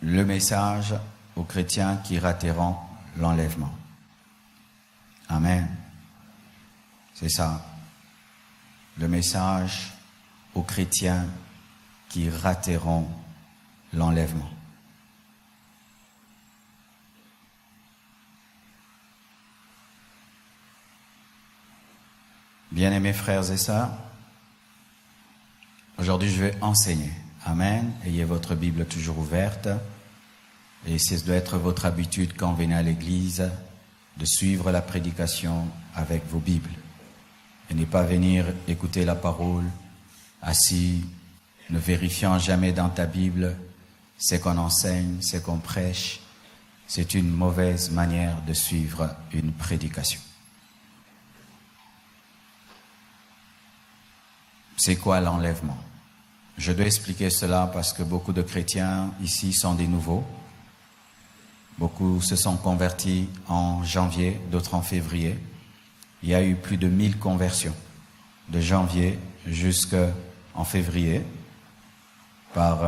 le message aux chrétiens qui rateront l'enlèvement. Amen. C'est ça. Le message aux chrétiens qui rateront l'enlèvement. Bien-aimés frères et sœurs, aujourd'hui je vais enseigner. Amen. Ayez votre Bible toujours ouverte. Et ce doit être votre habitude quand vous venez à l'église de suivre la prédication avec vos Bibles. Et ne pas venir écouter la parole assis, ne vérifiant jamais dans ta Bible ce qu'on enseigne, ce qu'on prêche. C'est une mauvaise manière de suivre une prédication. C'est quoi l'enlèvement? Je dois expliquer cela parce que beaucoup de chrétiens ici sont des nouveaux. Beaucoup se sont convertis en janvier, d'autres en février. Il y a eu plus de 1000 conversions de janvier jusqu'en février par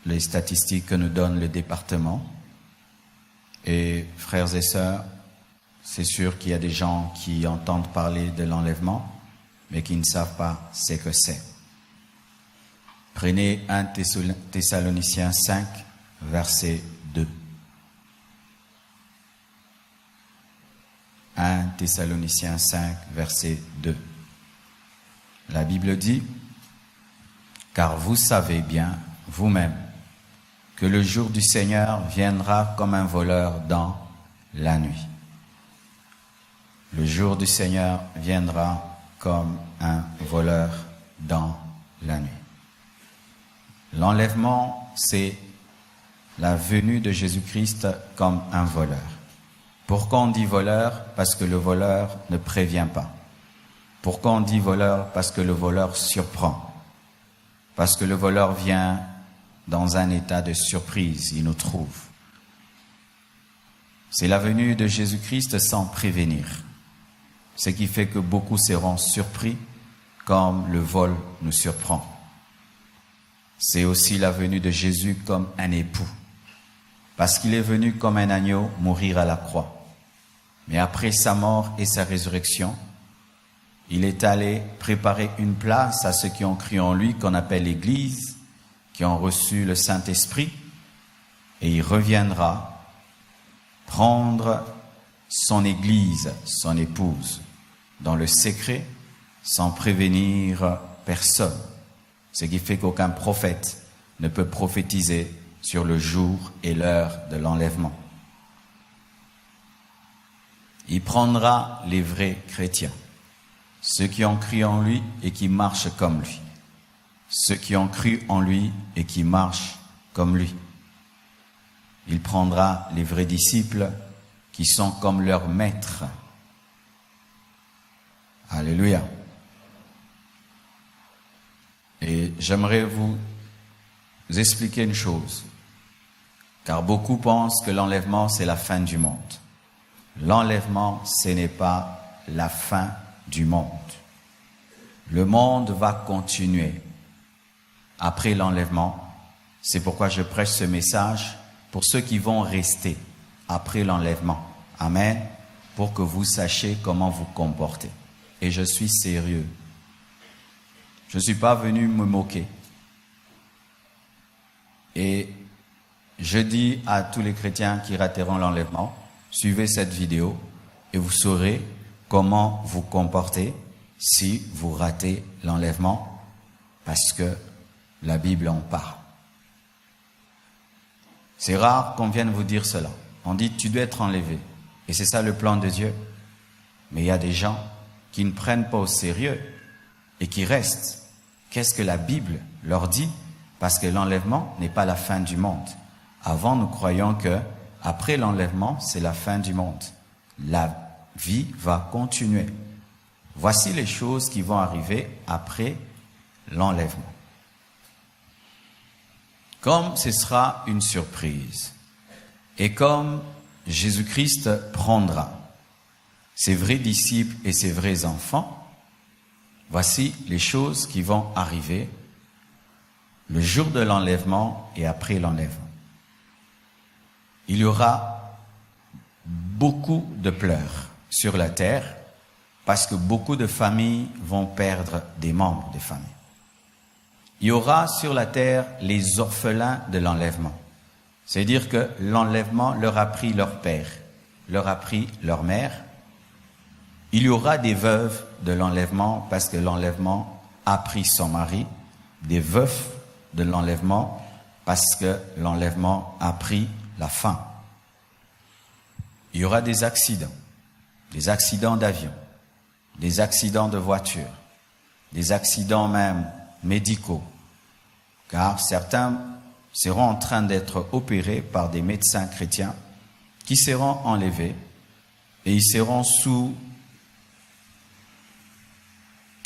les statistiques que nous donne le département. Et frères et sœurs, c'est sûr qu'il y a des gens qui entendent parler de l'enlèvement, mais qui ne savent pas ce que c'est. Prenez 1 Thessaloniciens 5, verset 2. 1 Thessaloniciens 5, verset 2. La Bible dit, « Car vous savez bien, vous-même, que le jour du Seigneur viendra comme un voleur dans la nuit. » Le jour du Seigneur viendra comme un voleur dans la nuit. L'enlèvement, c'est la venue de Jésus-Christ comme un voleur. Pourquoi on dit voleur? Parce que le voleur ne prévient pas. Pourquoi on dit voleur? Parce que le voleur surprend. Parce que le voleur vient dans un état de surprise, il nous trouve. C'est la venue de Jésus-Christ sans prévenir. Ce qui fait que beaucoup seront surpris comme le vol nous surprend. C'est aussi la venue de Jésus comme un époux. Parce qu'il est venu comme un agneau mourir à la croix. Mais après sa mort et sa résurrection, il est allé préparer une place à ceux qui ont cru en lui, qu'on appelle l'Église, qui ont reçu le Saint-Esprit. Et il reviendra prendre son Église, son épouse, dans le secret, sans prévenir personne. Ce qui fait qu'aucun prophète ne peut prophétiser sur le jour et l'heure de l'enlèvement. Il prendra les vrais chrétiens, ceux qui ont cru en lui et qui marchent comme lui, ceux qui ont cru en lui et qui marchent comme lui. Il prendra les vrais disciples qui sont comme leur maître. Alléluia. Et j'aimerais vous expliquer une chose, car beaucoup pensent que l'enlèvement, c'est la fin du monde. L'enlèvement, ce n'est pas la fin du monde. Le monde va continuer après l'enlèvement. C'est pourquoi je prêche ce message pour ceux qui vont rester après l'enlèvement. Amen. Pour que vous sachiez comment vous comporter. Et je suis sérieux. Je ne suis pas venu me moquer. Et je dis à tous les chrétiens qui rateront l'enlèvement, suivez cette vidéo et vous saurez comment vous comporter si vous ratez l'enlèvement, parce que la Bible en parle. C'est rare qu'on vienne vous dire cela. On dit tu dois être enlevé. Et c'est ça le plan de Dieu. Mais il y a des gens qui ne prennent pas au sérieux et qui restent. Qu'est-ce que la Bible leur dit? Parce que l'enlèvement n'est pas la fin du monde. Avant, nous croyons que après l'enlèvement, c'est la fin du monde. La vie va continuer. Voici les choses qui vont arriver après l'enlèvement. Comme ce sera une surprise, et comme Jésus-Christ prendra ses vrais disciples et ses vrais enfants, voici les choses qui vont arriver le jour de l'enlèvement et après l'enlèvement. il y aura beaucoup de pleurs sur la terre parce que beaucoup de familles vont perdre des membres des familles. Il y aura sur la terre les orphelins de l'enlèvement. C'est-à-dire que l'enlèvement leur a pris leur père, leur a pris leur mère. Il y aura des veuves de l'enlèvement parce que l'enlèvement a pris son mari, des veufs de l'enlèvement parce que l'enlèvement a pris la femme. Il y aura des accidents d'avion, des accidents de voiture, des accidents même médicaux, car certains seront en train d'être opérés par des médecins chrétiens qui seront enlevés et ils seront sous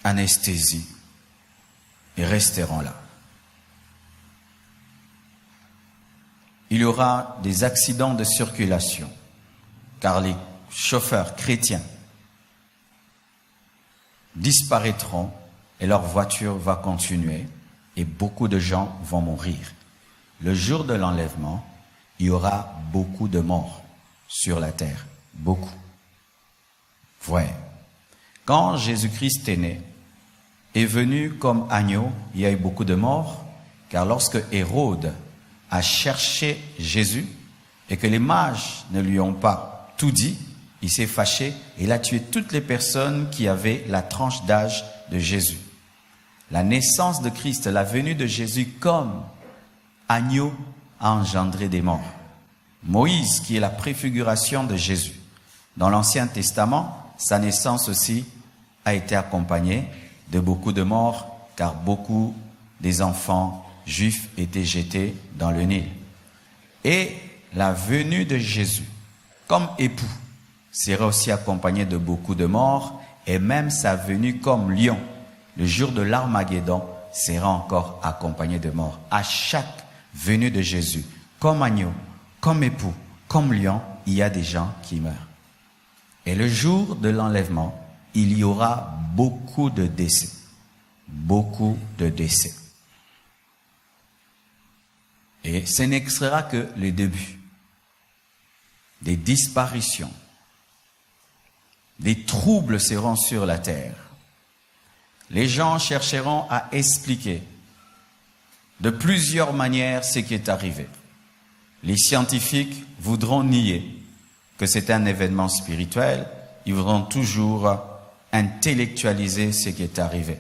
anesthésie et resteront là. Il y aura des accidents de circulation, car les chauffeurs chrétiens disparaîtront et leur voiture va continuer et beaucoup de gens vont mourir. Le jour de l'enlèvement, il y aura beaucoup de morts sur la terre. Beaucoup. Ouais. Quand Jésus-Christ est né, est venu comme agneau, il y a eu beaucoup de morts, car lorsque Hérode a cherché Jésus et que les mages ne lui ont pas tout dit, il s'est fâché et il a tué toutes les personnes qui avaient la tranche d'âge de Jésus. La naissance de Christ, la venue de Jésus comme agneau a engendré des morts. Moïse, qui est la préfiguration de Jésus. Dans l'Ancien Testament, sa naissance aussi a été accompagnée de beaucoup de morts, car beaucoup des enfants juifs étaient jetés dans le Nil. Et la venue de Jésus, comme époux, sera aussi accompagnée de beaucoup de morts, et même sa venue comme lion, le jour de l'Armageddon, sera encore accompagnée de morts. À chaque venue de Jésus, comme agneau, comme époux, comme lion, il y a des gens qui meurent. Et le jour de l'enlèvement, il y aura beaucoup de décès. Beaucoup de décès. Et ce ne sera que le début. Des disparitions. Des troubles seront sur la terre. Les gens chercheront à expliquer de plusieurs manières ce qui est arrivé. Les scientifiques voudront nier que c'est un événement spirituel. Ils voudront toujours intellectualiser ce qui est arrivé.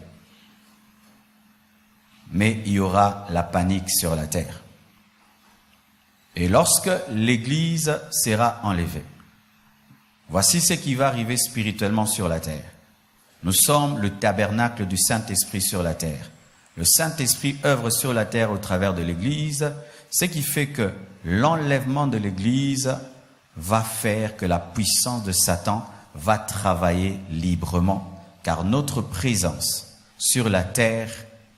Mais il y aura la panique sur la terre. Et lorsque l'Église sera enlevée, voici ce qui va arriver spirituellement sur la terre. Nous sommes le tabernacle du Saint-Esprit sur la terre. Le Saint-Esprit œuvre sur la terre au travers de l'Église, ce qui fait que l'enlèvement de l'Église va faire que la puissance de Satan va travailler librement, car notre présence sur la terre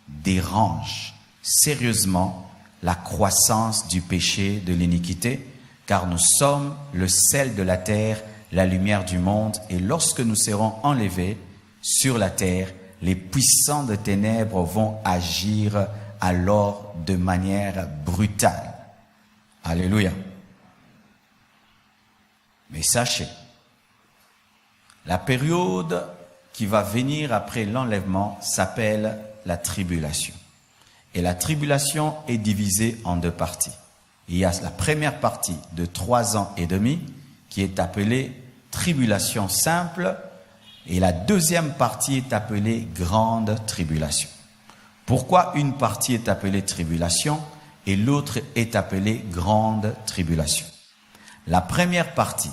dérange sérieusement la croissance du péché, de l'iniquité, car nous sommes le sel de la terre, la lumière du monde, et lorsque nous serons enlevés sur la terre, les puissants de ténèbres vont agir alors de manière brutale. Alléluia. Mais sachez, la période qui va venir après l'enlèvement s'appelle la tribulation. Et la tribulation est divisée en deux parties. Il y a la première partie de 3 ans et demi qui est appelée tribulation simple et la deuxième partie est appelée grande tribulation. Pourquoi une partie est appelée tribulation et l'autre est appelée grande tribulation? La première partie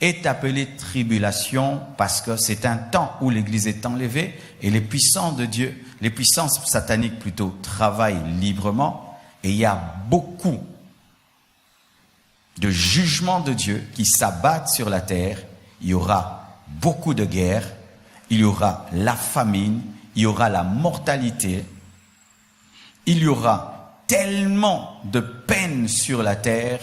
est appelée tribulation parce que c'est un temps où l'Église est enlevée et les puissances de Dieu, les puissances sataniques plutôt, travaillent librement et il y a beaucoup de jugements de Dieu qui s'abattent sur la terre. Il y aura beaucoup de guerres, il y aura la famine, il y aura la mortalité, il y aura tellement de peine sur la terre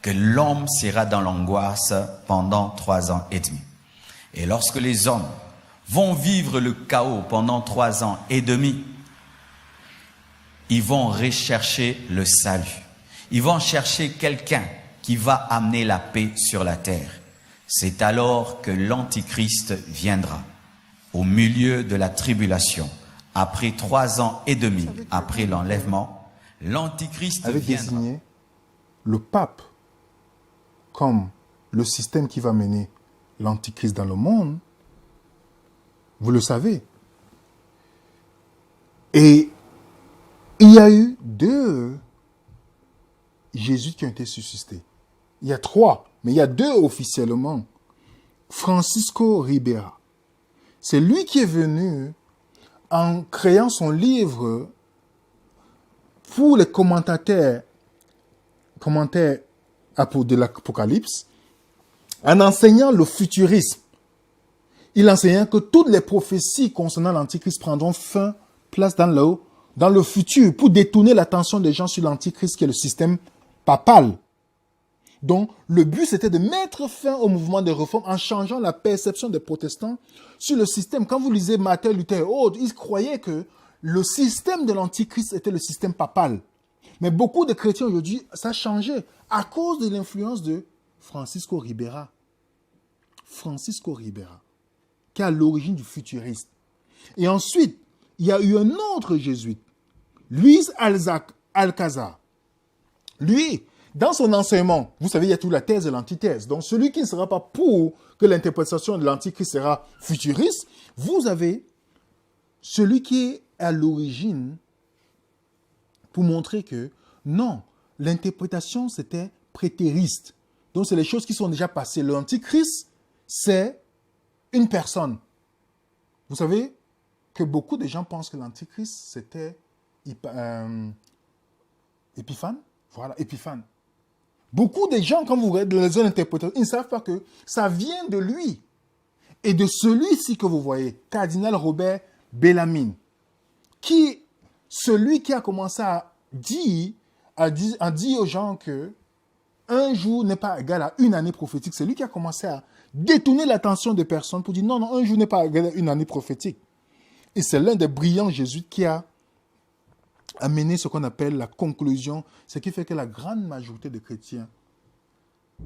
que l'homme sera dans l'angoisse pendant 3 ans et demi. Et lorsque les hommes vont vivre le chaos pendant 3 ans et demi, ils vont rechercher le salut. Ils vont chercher quelqu'un qui va amener la paix sur la terre. C'est alors que l'Antichrist viendra, au milieu de la tribulation. Après 3 ans et demi, après l'enlèvement, l'Antichrist avait viendra. désigné le pape comme le système qui va mener l'Antichrist dans le monde. Vous le savez. Et il y a eu 2 jésuites qui ont été suscités. Il y a 3, mais il y a 2 officiellement. Francisco Ribera. C'est lui qui est venu en créant son livre pour les commentaires de l'Apocalypse, en enseignant le futurisme. Il enseignait que toutes les prophéties concernant l'Antichrist prendront place dans le futur pour détourner l'attention des gens sur l'Antichrist qui est le système papal. Donc, le but, c'était de mettre fin au mouvement de réforme en changeant la perception des protestants sur le système. Quand vous lisez Martin Luther et autres, ils croyaient que le système de l'Antichrist était le système papal. Mais beaucoup de chrétiens aujourd'hui, ça a changé à cause de l'influence de Francisco Ribera. Francisco Ribera, qui est à l'origine du futurisme. Et ensuite, il y a eu un autre jésuite, Luis Alcazar. Lui, dans son enseignement, vous savez, il y a toute la thèse et l'antithèse. Donc, celui qui ne sera pas pour que l'interprétation de l'Antichrist sera futuriste, vous avez celui qui est à l'origine pour montrer que non, l'interprétation c'était prétériste. Donc, c'est les choses qui sont déjà passées. L'Antichrist, c'est une personne. Vous savez que beaucoup de gens pensent que l'Antichrist, c'était Épiphane. Voilà, Épiphane. Beaucoup de gens, quand vous regardez les zones interprétations, ils ne savent pas que ça vient de lui. Et de celui-ci que vous voyez, cardinal Robert Bellarmine, celui qui a commencé à dire aux gens que un jour n'est pas égal à une année prophétique. C'est lui qui a commencé à détourner l'attention des personnes pour dire non, un jour n'est pas égal à une année prophétique. Et c'est l'un des brillants jésuites qui a amené ce qu'on appelle la conclusion, ce qui fait que la grande majorité des chrétiens,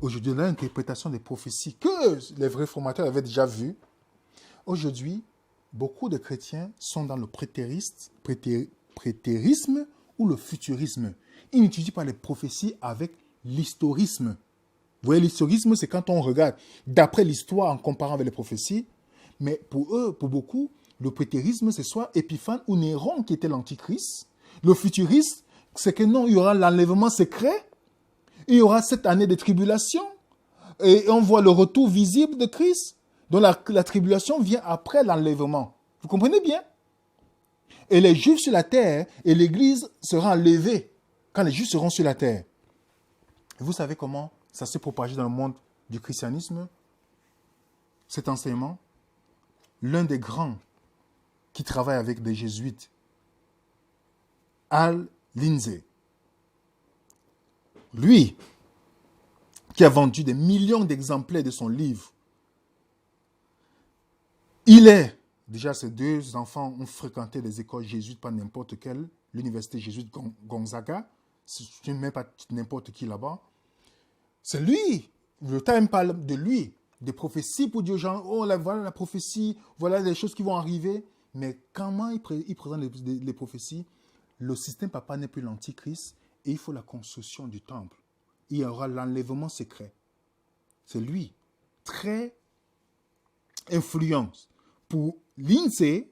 aujourd'hui, l'interprétation des prophéties que les vrais formateurs avaient déjà vues, aujourd'hui, beaucoup de chrétiens sont dans le prétérisme ou le futurisme. Ils n'étudient pas les prophéties avec l'historisme. Vous voyez, l'historisme, c'est quand on regarde d'après l'histoire en comparant avec les prophéties. Mais pour eux, pour beaucoup, le prétérisme, c'est soit Épiphane ou Néron qui était l'antichrist. Le futuriste, c'est que non, il y aura l'enlèvement secret, il y aura 7 années de tribulation, et on voit le retour visible de Christ. Donc la tribulation vient après l'enlèvement. Vous comprenez bien? Et les Juifs sur la terre, et l'Église sera enlevée quand les Juifs seront sur la terre. Et vous savez comment ça s'est propagé dans le monde du christianisme, cet enseignement? L'un des grands qui travaille avec des jésuites, Al Lindsey, lui, qui a vendu des millions d'exemplaires de son livre, déjà ces 2 enfants ont fréquenté des écoles jésuites, pas n'importe quelle, l'université jésuite Gonzaga, je ne mets pas n'importe qui là-bas. C'est lui, le Time parle de lui, des prophéties pour dire aux gens, oh là, voilà la prophétie, voilà les choses qui vont arriver. Mais comment il présente les prophéties? Le système papa n'est plus l'antichrist et il faut la construction du temple. Il y aura l'enlèvement secret. C'est lui, très influent. Pour Lindsey,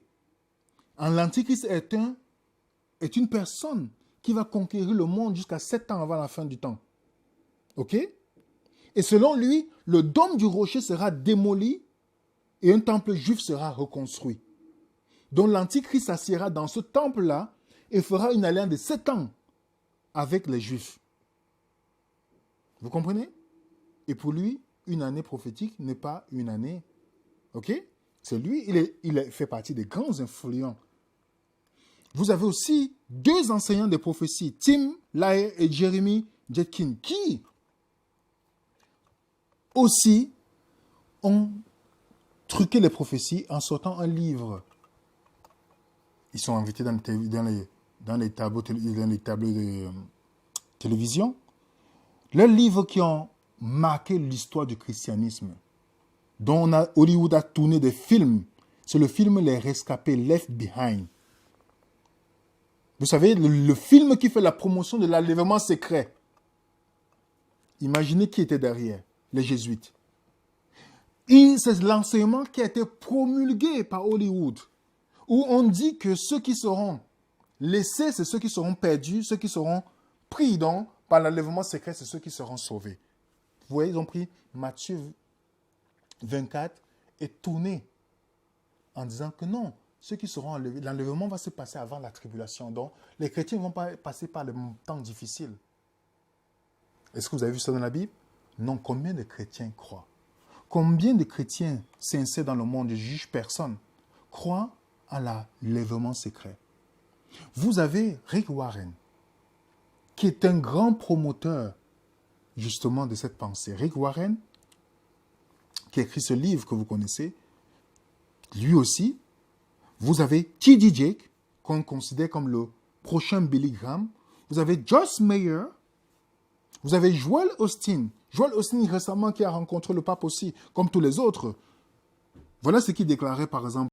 l'antichrist est une personne qui va conquérir le monde jusqu'à 7 ans avant la fin du temps. Ok? Et selon lui, le dôme du rocher sera démoli et un temple juif sera reconstruit. Donc l'antichrist s'assiera dans ce temple-là et fera une alliance de 7 ans avec les Juifs. Vous comprenez? Et pour lui, une année prophétique n'est pas une année. Ok? C'est lui, il fait partie des grands influents. Vous avez aussi 2 enseignants de prophétie, Tim LaHaye et Jeremy Jetkin, qui aussi ont truqué les prophéties en sortant un livre. Ils sont invités dans les tableaux de télévision. Les livres qui ont marqué l'histoire du christianisme, dont Hollywood a tourné des films, c'est le film Les Rescapés, Left Behind. Vous savez, le film qui fait la promotion de l'enlèvement secret. Imaginez qui était derrière, les jésuites. Et c'est l'enseignement qui a été promulgué par Hollywood, où on dit que ceux qui seront laissés, c'est ceux qui seront perdus, ceux qui seront pris donc par l'enlèvement secret, c'est ceux qui seront sauvés. Vous voyez, ils ont pris Matthieu 24 et tourné en disant que non, ceux qui seront enlevés, l'enlèvement va se passer avant la tribulation. Donc, les chrétiens ne vont pas passer par le temps difficile. Est-ce que vous avez vu ça dans la Bible? Non. Combien de chrétiens croient? Combien de chrétiens sincères dans le monde, je ne juge personne, croient à l'enlèvement secret? Vous avez Rick Warren, qui est un grand promoteur justement de cette pensée. Rick Warren, qui a écrit ce livre que vous connaissez, lui aussi. Vous avez T.D. Jakes, qu'on considère comme le prochain Billy Graham. Vous avez Joyce Meyer. Vous avez Joel Osteen. Joel Osteen récemment qui a rencontré le pape aussi, comme tous les autres. Voilà ce qu'il déclarait par exemple.